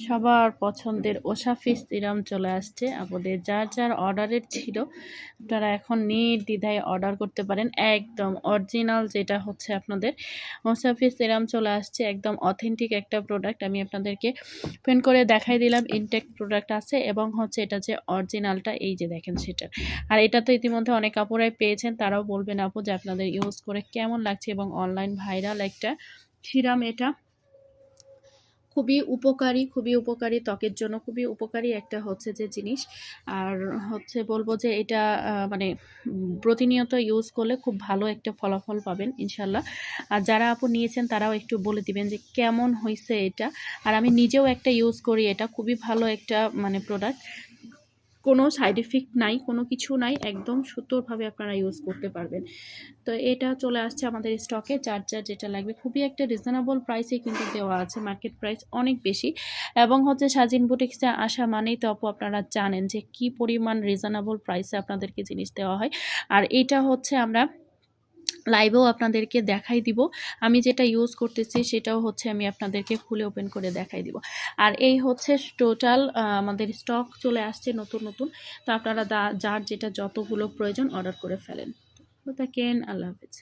সবার পছন্দের ওশাফি সিরাম চলে আসছে আপনাদের যার যার অর্ডারের ছিল আপনারা এখন নির্দ্বিধায় অর্ডার করতে পারেন। একদম অরিজিনাল যেটা হচ্ছে আপনাদের ওশাফি সিরাম চলে আসছে, একদম অথেন্টিক একটা প্রোডাক্ট। আমি আপনাদেরকে ওপেন করে দেখাই দিলাম, ইনটেক প্রোডাক্ট আছে এবং হচ্ছে এটা যে অরিজিনালটা এই যে দেখেন সেটা। আর এটা তো ইতিমধ্যে অনেক আপুরাই পেয়েছেন, তারাও বলবেন আপু যে আপনাদের ইউজ করে কেমন লাগছে, এবং অনলাইন ভাইরাল একটা সিরাম এটা। খুবই উপকারী ত্বকের জন্য, খুবই উপকারী একটা হচ্ছে যে জিনিস। আর হচ্ছে বলবো যে এটা মানে প্রতিনিয়ত ইউজ করলে খুব ভালো একটা ফলাফল পাবেন ইনশাল্লাহ। আর যারা আপু নিয়েছেন তারাও একটু বলে দিবেন যে কেমন হয়েছে এটা। আর আমি নিজেও একটা ইউজ করি, এটা খুবই ভালো একটা মানে প্রোডাক্ট, কোনো সাইড এফেক্ট নাই, কোনো কিছু নাই, একদম সুন্দরভাবে আপনারা ইউজ করতে পারবেন। তো এটা চলে আসছে আমাদের স্টকে, যার যার যেটা লাগবে খুবই একটা রিজনেবল প্রাইসে কিন্তু দেওয়া আছে, মার্কেট প্রাইস অনেক বেশি। এবং হচ্ছে সাজিন বুটিক্সে আসা মানেই তো আপু আপনারা জানেন যে কি পরিমাণ রিজনেবল প্রাইসে আপনাদেরকে জিনিস দেওয়া হয়। আর এটা হচ্ছে আমরা লাইভেও আপনাদেরকে দেখাই দিব, আমি যেটা ইউজ করতেছি সেটাও হচ্ছে আমি আপনাদেরকে খুলে ওপেন করে দেখাই দিব। আর এই হচ্ছে টোটাল আমাদের স্টক চলে আসছে নতুন নতুন। তো আপনারা যার যেটা যতগুলো প্রয়োজন অর্ডার করে ফেলেন। তো থাকেন, আল্লাহ হাফেজ।